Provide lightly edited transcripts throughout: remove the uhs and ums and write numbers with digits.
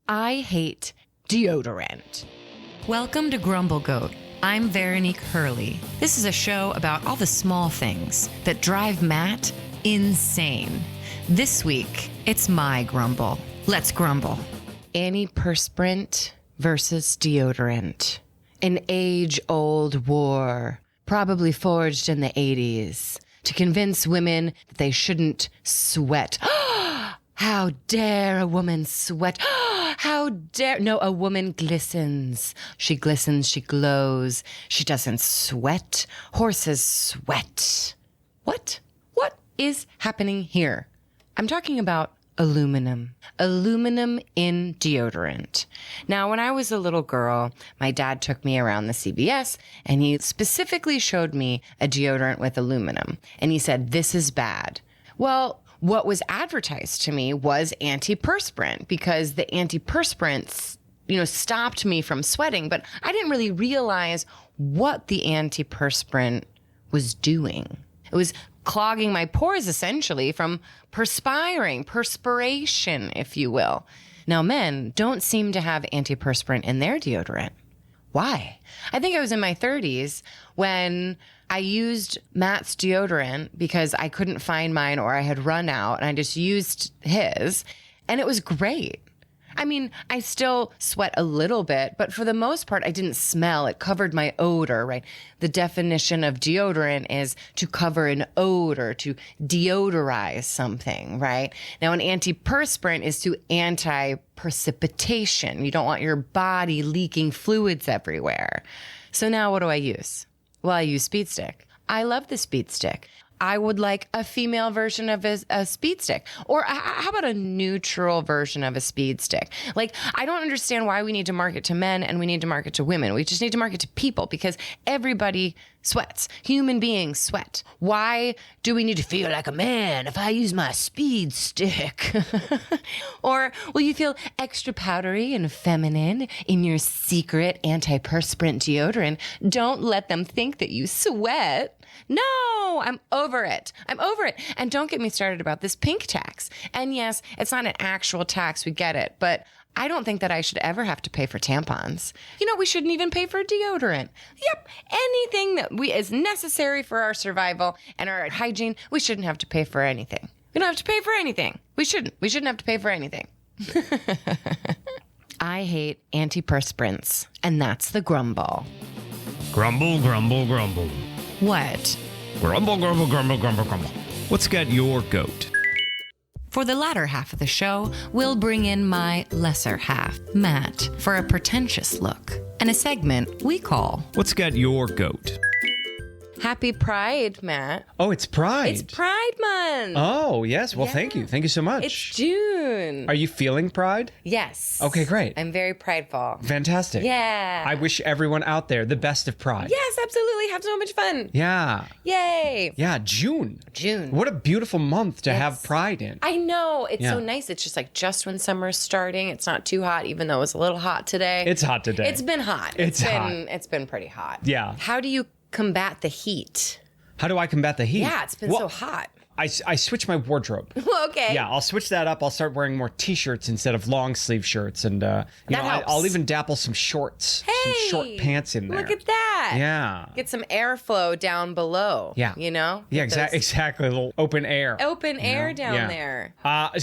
I hate deodorant. Welcome to Grumble Goat. I'm Veronique Hurley. This is a show about all the small things that drive Matt insane. This week, it's my grumble. Let's grumble. Antiperspirant versus deodorant. An age-old war, probably forged in the 80s, to convince women that they shouldn't sweat. How dare a woman sweat? How dare... No, a woman glistens. She glistens, she glows. She doesn't sweat. Horses sweat. What? What is happening here? I'm talking about aluminum. Aluminum in deodorant. Now, when I was a little girl, my dad took me around the CVS and he specifically showed me a deodorant with aluminum. And he said, this is bad. Well, what was advertised to me was antiperspirant because the antiperspirants, stopped me from sweating, but I didn't really realize what the antiperspirant was doing. It was clogging my pores essentially from perspiration, if you will. Now, men don't seem to have antiperspirant in their deodorant. Why? I think I was in my 30s when I used Matt's deodorant because I couldn't find mine or I had run out and I just used his and it was great. I mean, I still sweat a little bit, but for the most part, I didn't smell. It covered my odor, right? The definition of deodorant is to cover an odor, to deodorize something, right? Now, an antiperspirant is to anti-precipitation. You don't want your body leaking fluids everywhere. So now what do I use? Well, I use Speed Stick. I love the Speed Stick. I would like a female version of a Speed Stick. Or how about a neutral version of a Speed Stick? Like, I don't understand why we need to market to men and we need to market to women. We just need to market to people because everybody sweats. Human beings sweat. Why do we need to feel like a man if I use my Speed Stick? Or will you feel extra powdery and feminine in your secret antiperspirant deodorant? Don't let them think that you sweat. No, I'm over it. I'm over it. And don't get me started about this pink tax. And yes, it's not an actual tax. We get it. But I don't think that I should ever have to pay for tampons. We shouldn't even pay for deodorant. Yep. Anything that is necessary for our survival and our hygiene, we shouldn't have to pay for anything. We don't have to pay for anything. We shouldn't. We shouldn't have to pay for anything. I hate antiperspirants. And that's the grumble. Grumble, grumble, grumble. What? Grumble, grumble, grumble, grumble, grumble. What's got your goat? For the latter half of the show, we'll bring in my lesser half, Matt, for a pretentious look and a segment we call What's got your goat? Happy Pride, Matt. Oh, it's Pride. It's Pride Month. Oh, yes. Well, Yeah. Thank you. Thank you so much. It's June. Are you feeling Pride? Yes. Okay, great. I'm very prideful. Fantastic. Yeah. I wish everyone out there the best of Pride. Yes, absolutely. Have so much fun. Yeah. Yay. Yeah, June. June. What a beautiful month to have Yes. Pride in. I know. It's so Yeah. nice. It's just when summer's starting. It's not too hot, even though it was a little hot today. It's hot today. It's been hot. It's hot. It's been pretty hot. Yeah. How do you combat the heat? How do I combat the heat? Yeah, it's been so hot. I switch my wardrobe. Okay. Yeah, I'll switch that up. I'll start wearing more t-shirts instead of long sleeve shirts, and helps. I'll even dabble some shorts, some short pants in there. Look at that. Yeah. Get some airflow down below. Yeah. Yeah, Yeah, exactly. A little open air. Open air down Yeah. there.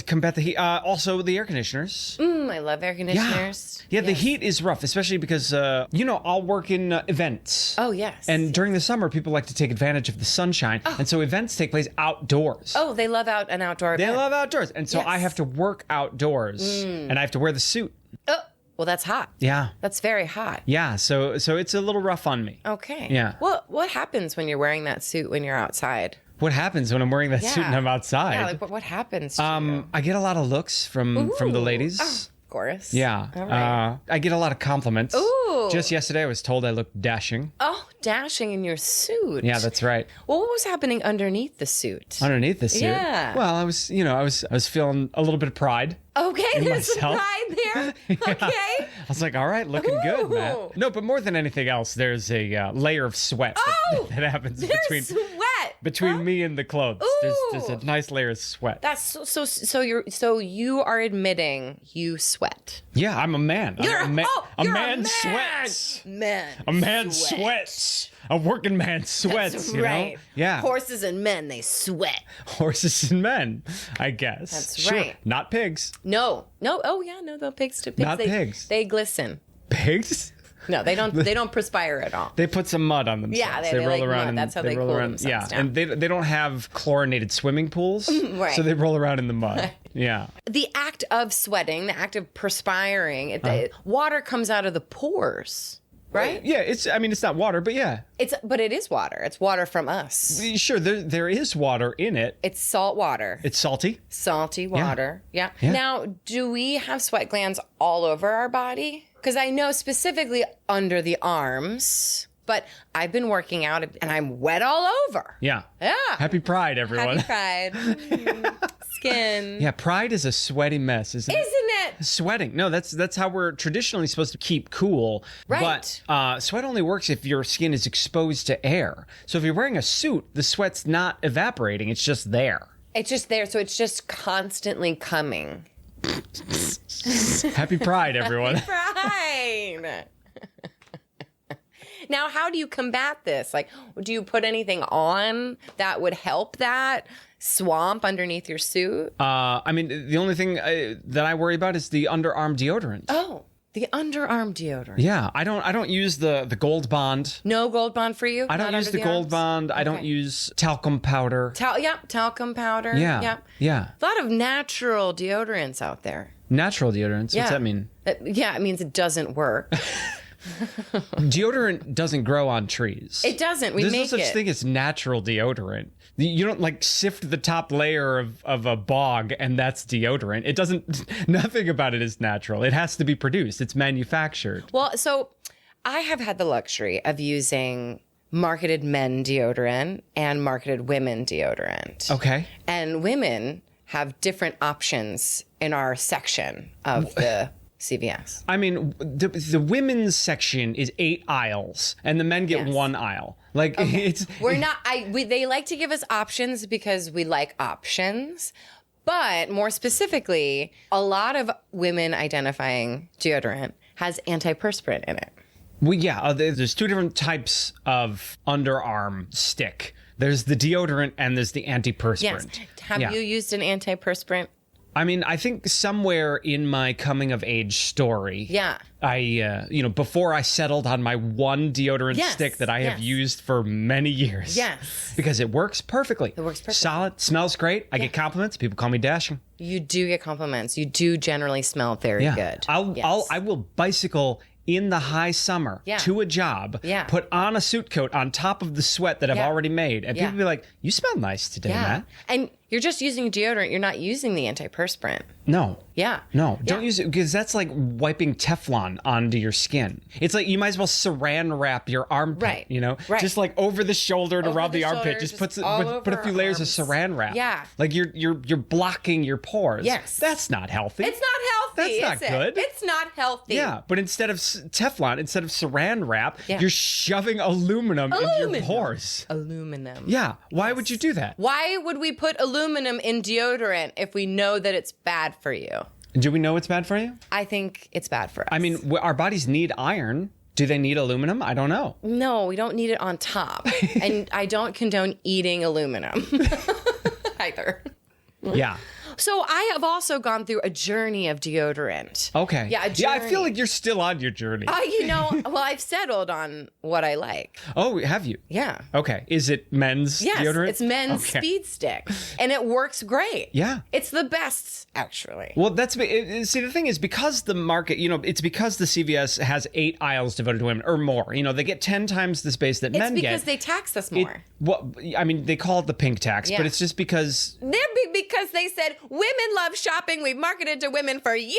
Combat the heat. Also, the air conditioners. I love air conditioners. Yeah, the Yes. heat is rough, especially because, I'll work in events. Oh, yes. And during the summer, people like to take advantage of the sunshine. And so events take place outdoors. Oh, they love an outdoor They event. love outdoors. And so Yes. I have to work outdoors. And I have to wear the suit. Oh, well, that's hot. Yeah. That's very hot. Yeah, so it's a little rough on me. Okay. Yeah. What happens when you're wearing that suit when you're outside? What happens when I'm wearing that suit and I'm outside? Yeah, like what happens to you? I get a lot of looks from the ladies. Oh, of course. Yeah. All right. I get a lot of compliments. Ooh. Just yesterday I was told I looked dashing. Oh, dashing in your suit. Yeah, that's right. Well, what was happening underneath the suit? Underneath the suit. Yeah. Well, I was feeling a little bit of pride. Okay, there's some myself. pride there. Okay. I was like, all right, looking good, Ooh. Matt. No, but more than anything else, there's a layer of sweat Oh, that happens There's between sweat. between me and the clothes. There's a nice layer of sweat. That's so you are admitting you sweat. Yeah, I'm a man. You're a man sweats. A man sweats. A working man sweats. That's you right. know? Yeah. Horses and men, they sweat. Horses and men, I guess. That's sure. right. Not pigs. No. Oh yeah, no, the pigs too. Not pigs. They glisten. Pigs? No, they don't. They don't perspire at all. They put some mud on themselves. Yeah, they roll like around. mud. And That's how they roll cool around. themselves Yeah, down. and they don't have chlorinated swimming pools, Right. so they roll around in the mud. Yeah. The act of sweating, the act of perspiring, the water comes out of the pores, right? Yeah, it's not water, but yeah. But it is water. It's water from us. Sure, there is water in it. It's salt water. It's salty. Salty water. Yeah. Yeah. Now, do we have sweat glands all over our body? Because I know specifically under the arms, but I've been working out and I'm wet all over. Yeah. Yeah. Happy Pride, everyone. Happy Pride. Skin. Yeah, Pride is a sweaty mess, isn't it? Isn't it? Sweating. No, that's how we're traditionally supposed to keep cool. Right. But sweat only works if your skin is exposed to air. So if you're wearing a suit, the sweat's not evaporating. It's just there. It's just there, so it's just constantly coming. Happy Pride, everyone. Pride. Now, how do you combat this? Like, do you put anything on that would help that swamp underneath your suit? The only thing that I worry about is the underarm deodorant. Oh, the underarm deodorant. Yeah, I don't use the Gold Bond. No Gold Bond for you? I don't use the Gold arms? Bond. I don't Okay. use talcum powder. Talcum powder. Yeah. Yep. Yeah. A lot of natural deodorants out there. Natural deodorants. Yeah. What's that mean? It means it doesn't work. Deodorant doesn't grow on trees. It doesn't. We There's make no such it. thing as natural deodorant. You don't like sift the top layer of a bog and that's deodorant. It doesn't, nothing about it is natural. It has to be produced. It's manufactured. Well, so I have had the luxury of using marketed men deodorant and marketed women deodorant. Okay. And women have different options in our section of the CVS. I mean, the women's section is 8 aisles and the men get Yes. 1 aisle. Like it's We're not, they like to give us options because we like options. But more specifically, a lot of women identifying deodorant has antiperspirant in it. well, yeah, there's 2 different types of underarm stick. There's the deodorant and there's the antiperspirant. Yes. Have Yeah. you used an antiperspirant? I mean, I think somewhere in my coming of age story, Yeah. I, before I settled on my one deodorant Yes, stick that I have yes. used for many years. Yes. Because it works perfectly. It works perfectly. Solid, smells great. I get compliments. People call me dashing. You do get compliments. You do generally smell very Yeah. good. I will bicycle in the high summer Yeah. to a job, Yeah. put on a suit coat on top of the sweat that I've Yeah. already made. And Yeah. people be like, you smell nice today, Yeah. Matt. And you're just using deodorant. You're not using the antiperspirant. No. Yeah. No, don't Yeah. use it because that's like wiping Teflon onto your skin. It's like you might as well saran wrap your armpit, Right. Right. Just like over the shoulder to Over rub the the armpit. shoulder, Just just all put a over few our layers arms. of saran wrap. Yeah. Like you're blocking your pores. Yes. That's not healthy. It's not healthy. That's not is good. It? It's not healthy. Yeah, but instead of Teflon, instead of saran wrap, Yeah. you're shoving aluminum into your Aluminum. pores. Aluminum. Yeah. Why would you do that? Why would we put aluminum in deodorant if we know that it's bad for you? Do we know it's bad for you? I think it's bad for us. I mean, our bodies need iron. Do they need aluminum? I don't know. no, we don't need it on top. And I don't condone eating aluminum either. Yeah. So I have also gone through a journey of deodorant. Okay. Yeah, a Yeah, I feel journey. like you're still on your journey. Well, I've settled on what I like. Oh, have you? Yeah. Okay. Is it men's Yes, deodorant? it's men's Okay. Speed Stick, and it works great. Yeah. It's the best, actually. Well, see, the thing is, because the market, it's because the CVS has 8 aisles devoted to women or more. They get 10 times the space that It's men because get. they tax us more. They call it the pink tax, Yeah. but it's just because. Because they said women love shopping. We've marketed to women for years.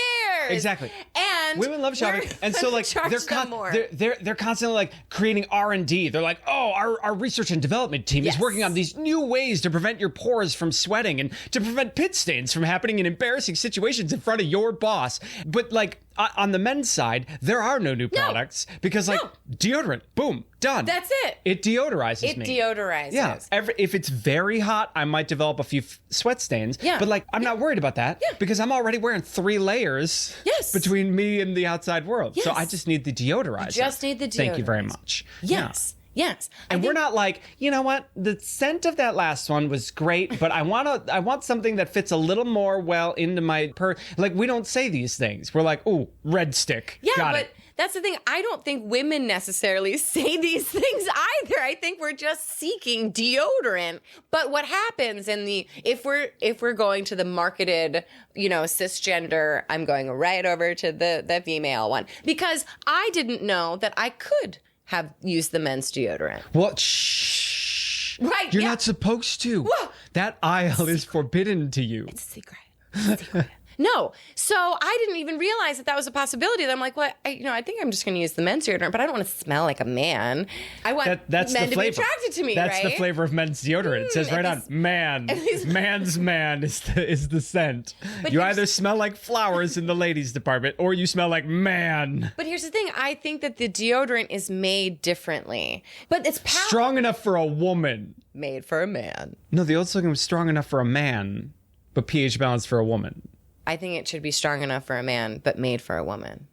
Exactly. And Women love shopping, we're and so gonna like charge them more. they're constantly like creating R&D. They're like, oh, our research and development team Yes. is working on these new ways to prevent your pores from sweating and to prevent pit stains from happening in embarrassing situations in front of your boss. But like on the men's side, there are no new products because deodorant, boom, done. That's it. It deodorizes me. It deodorizes. Yeah. If it's very hot, I might develop a few sweat stains. Yeah. But I'm not worried about that because I'm already wearing 3 layers between me and the outside world. Yes. So I just need the deodorizer. Just need the deodorizer. Thank you very much. Yes. Yes. And we're not like, you know what? The scent of that last one was great, but I want something that fits a little more well into my we don't say these things. We're like, ooh, red stick. Yeah, Got but it. that's the thing. I don't think women necessarily say these things either. I think we're just seeking deodorant. But what happens if we're going to the marketed, cisgender, I'm going right over to the female one because I didn't know that I could have used the men's deodorant. Well, shh. Right. You're not supposed to. Whoa. That aisle is forbidden to you. It's a secret. It's a secret. No. So I didn't even realize that was a possibility. That I'm like, well, I think I'm just going to use the men's deodorant, but I don't want to smell like a man. I want that's men the to be flavor. attracted to me, That's right? the flavor of men's deodorant. It says right on, man. Man's man is the scent. But You either smell like flowers in the ladies department or you smell like man. But here's the thing. I think that the deodorant is made differently. But it's Strong enough for a woman. made for a man. No, the old slogan was strong enough for a man, but pH balanced for a woman. I think it should be strong enough for a man, but made for a woman.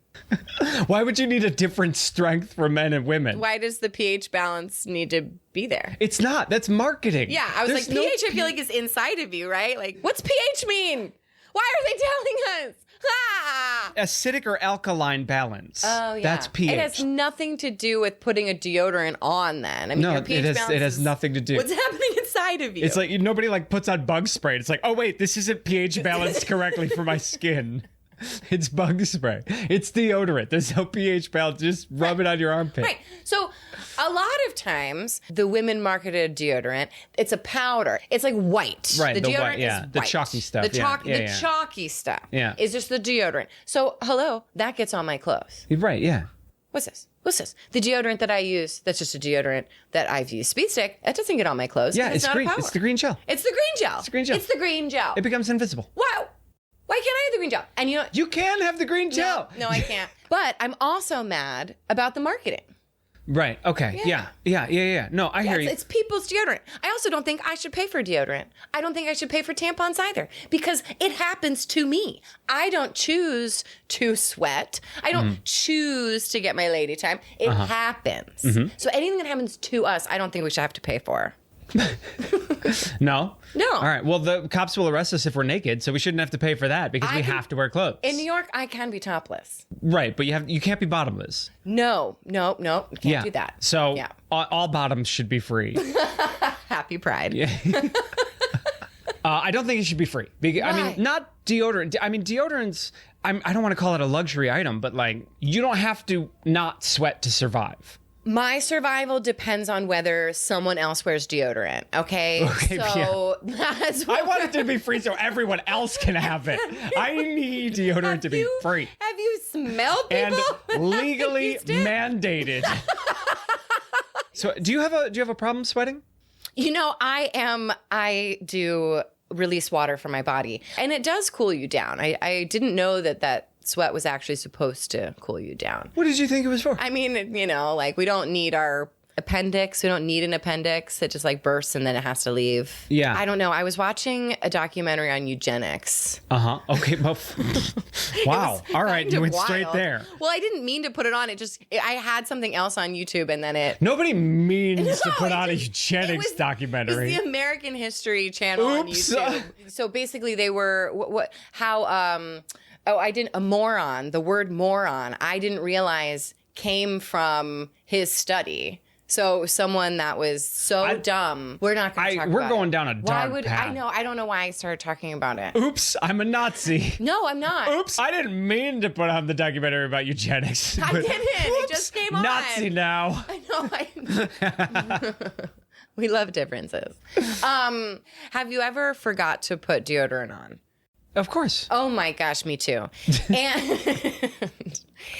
Why would you need a different strength for men and women? Why does the pH balance need to be there? It's not. That's marketing. Yeah, I was There's like, pH I feel like is inside of you, right? Like, what's pH mean? Why are they telling us? Ah! Acidic or alkaline balance. Oh, yeah. That's pH. It has nothing to do with putting a deodorant on then. I mean, No, your pH it balance has is nothing to do. what's happening inside of you. It's like nobody puts on bug spray. It's like, oh wait, this isn't pH balanced correctly for my skin. It's bug spray. It's deodorant. There's no pH balance. Just rub it on your armpit. Right. So a lot of times the women marketed deodorant, it's a powder. It's like white. Right, The the deodorant white, yeah. is The white. chalky stuff, The, yeah, yeah, the yeah. chalky stuff Yeah. is just the deodorant. So hello, that gets on my clothes. Right, yeah. What's this? What's this? The deodorant that I use, that's just a deodorant that I've used. Speed Stick, that doesn't get on my clothes. Yeah, it's not green. A powder. It's the green gel. It's the green gel. It's the green gel. It's the green gel. It becomes invisible. Wow. Why can't I have the green gel? And You can have the green gel. No, I can't. But I'm also mad about the marketing. Right. Okay. Yeah. No, I hear you. It's people's deodorant. I also don't think I should pay for deodorant. I don't think I should pay for tampons either because it happens to me. I don't choose to sweat. I don't choose to get my lady time. It happens. So anything that happens to us, I don't think we should have to pay for. No? No. All right. Well, the cops will arrest us if we're naked, so we shouldn't have to pay for that because we have to wear clothes. In New York, I can be topless. Right, but you can't be bottomless. No. Can't do that. So yeah. all bottoms should be free. Happy Pride. Yeah. I don't think it should be free. I mean, not deodorant. I mean, deodorants, I don't want to call it a luxury item, but you don't have to not sweat to survive. My survival depends on whether someone else wears deodorant, okay? So that's what I want it to be free so everyone else can have it. I need deodorant to be free. Have you smelled people? And legally mandated. So do you have a problem sweating? I do release water from my body, and it does cool you down. I didn't know that sweat was actually supposed to cool you down. What did you think it was for? I mean, we don't need our appendix. We don't need an appendix. It just bursts and then it has to leave. Yeah. I don't know. I was watching a documentary on eugenics. Okay. Well, wow. All right. You went straight wild. there. Well, I didn't mean to put it on. I had something else on YouTube and then it. Nobody means to put on a It eugenics was documentary. the American History Channel on Oops. YouTube. So basically they were, a moron, the word moron, I didn't realize came from his study. So someone that was so dumb, we're not going to talk about We're going down a dark path. I know. I don't know why I started talking about it. Oops, I'm a Nazi. No, I'm not. Oops, I didn't mean to put on the documentary about eugenics. I didn't. It just came on. Nazi now. I know. We love differences. Have you ever forgot to put deodorant on? Of course. Oh my gosh, me too. And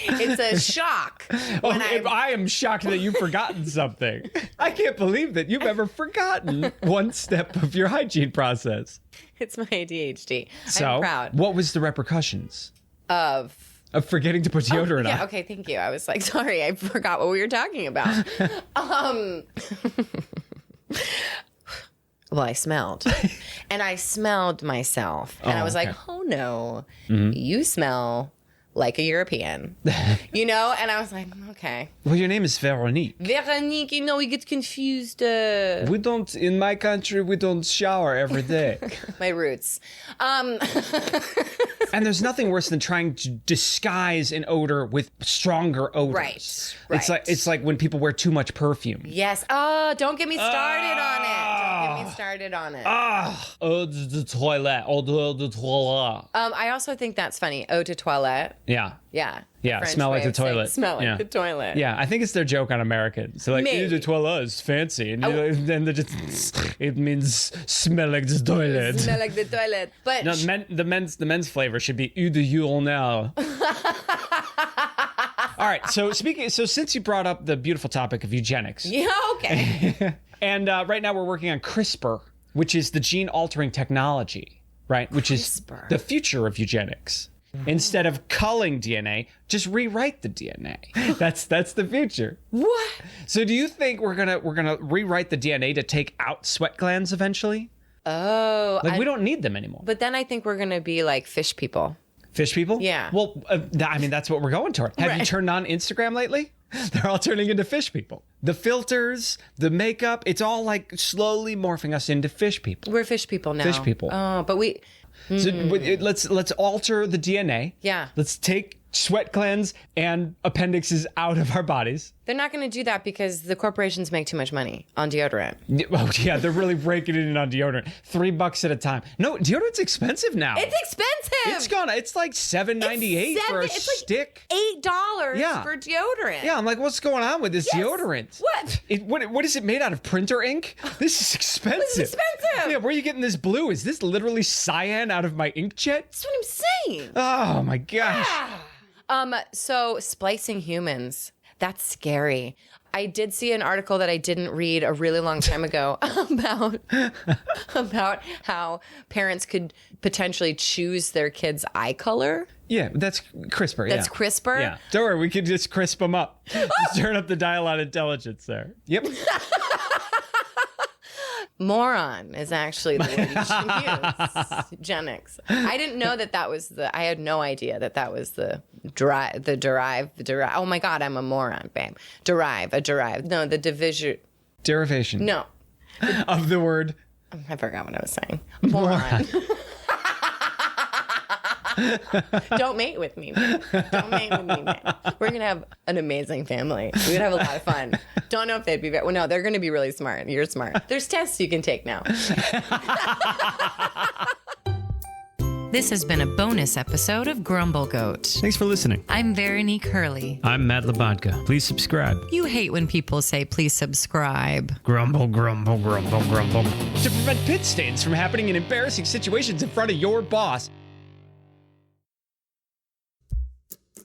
it's a shock. I am shocked that you've forgotten something. I can't believe that you've ever forgotten one step of your hygiene process. It's my ADHD. So, I'm proud what was the repercussions of Of forgetting to put deodorant Yeah, on. okay, thank you. I was like, sorry, I forgot what we were talking about. Well, I smelled. And I smelled myself. And I was like, oh no, you smell like a European. You know? And I was like, okay. Well, your name is Veronique. Veronique, you know, we get confused. We don't, in my country, we don't shower every day. My roots. And there's nothing worse than trying to disguise an odor with stronger odors. Right. It's like when people wear too much perfume. Yes. Oh, don't get me started on it. Don't get me started on it. Eau de toilette. Odeur de toilette. I also think that's funny. Eau de toilette. Yeah. Yeah. Yeah, French smell like way the of saying toilet. Smell like Yeah. the toilet. Yeah, I think it's their joke on American. So like, Maybe. eau de toilette is fancy. And then it means smell like the toilet. Smell like the toilet. But No, the men's flavor should be eau de urinal. All right, so since you brought up the beautiful topic of eugenics, yeah, okay. and right now we're working on CRISPR, which is the gene altering technology, right? Which CRISPR. is the future of eugenics. Instead of culling DNA, just rewrite the DNA. That's the future. What? So do you think we're gonna rewrite the DNA to take out sweat glands eventually? Oh. Like we don't need them anymore. But then I think we're going to be like fish people. Fish people? Yeah. Well, I mean, that's what we're going toward. Have you turned on Instagram lately? They're all turning into fish people. The filters, the makeup, it's all like slowly morphing us into fish people. We're fish people now. Fish people. Oh, but we... So let's alter the DNA. Yeah. Let's take sweat glands and appendixes out of our bodies. They're not going to do that because the corporations make too much money on deodorant. Oh yeah, they're really breaking it in on deodorant. $3 at a time. No, deodorant's expensive now. It's expensive. It's like $7.98 for a stick. $8 Yeah. for deodorant. Yeah, I'm like, what's going on with this deodorant? What? What is it made out of? Printer ink? This is expensive. This is expensive. Yeah, where are you getting this blue? Is this literally cyan out of my inkjet? That's what I'm saying. Oh my gosh. So splicing humans, that's scary. I did see an article that I didn't read a really long time ago about how parents could potentially choose their kid's eye color. Yeah, that's CRISPR. That's CRISPR? Yeah. Don't worry, we could just crisp them up. Just turn up the dial on intelligence there. Yep. Moron is actually the word you should use. Eugenics. I didn't know that was I had no idea that was the derive. Oh my God, I'm a moron, babe. Derive. No, the division. Derivation. No. Of the word. I forgot what I was saying. Moron. Don't mate with me, man. Don't mate with me, man. We're going to have an amazing family. We're going to have a lot of fun. Don't know if they'd be well, no, they're going to be really smart. You're smart. There's tests you can take now. This has been a bonus episode of Grumble Goat. Thanks for listening. I'm Veronique Hurley. I'm Matt Labodka. Please subscribe. You hate when people say, please subscribe. Grumble, grumble, grumble, grumble. To prevent pit stains from happening in embarrassing situations in front of your boss.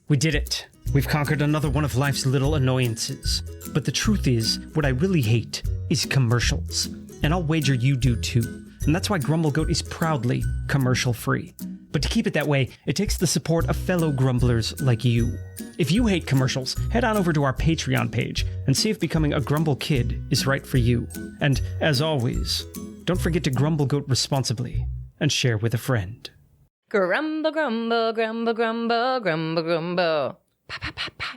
We did it. We've conquered another one of life's little annoyances. But the truth is, what I really hate is commercials. And I'll wager you do too. And that's why Grumble Goat is proudly commercial-free. But to keep it that way, it takes the support of fellow grumblers like you. If you hate commercials, head on over to our Patreon page and see if becoming a Grumble Kid is right for you. And, as always, don't forget to Grumble Goat responsibly and share with a friend. Grumble, grumble, grumble, grumble, grumble, grumble. Pa, pa, pa, pa.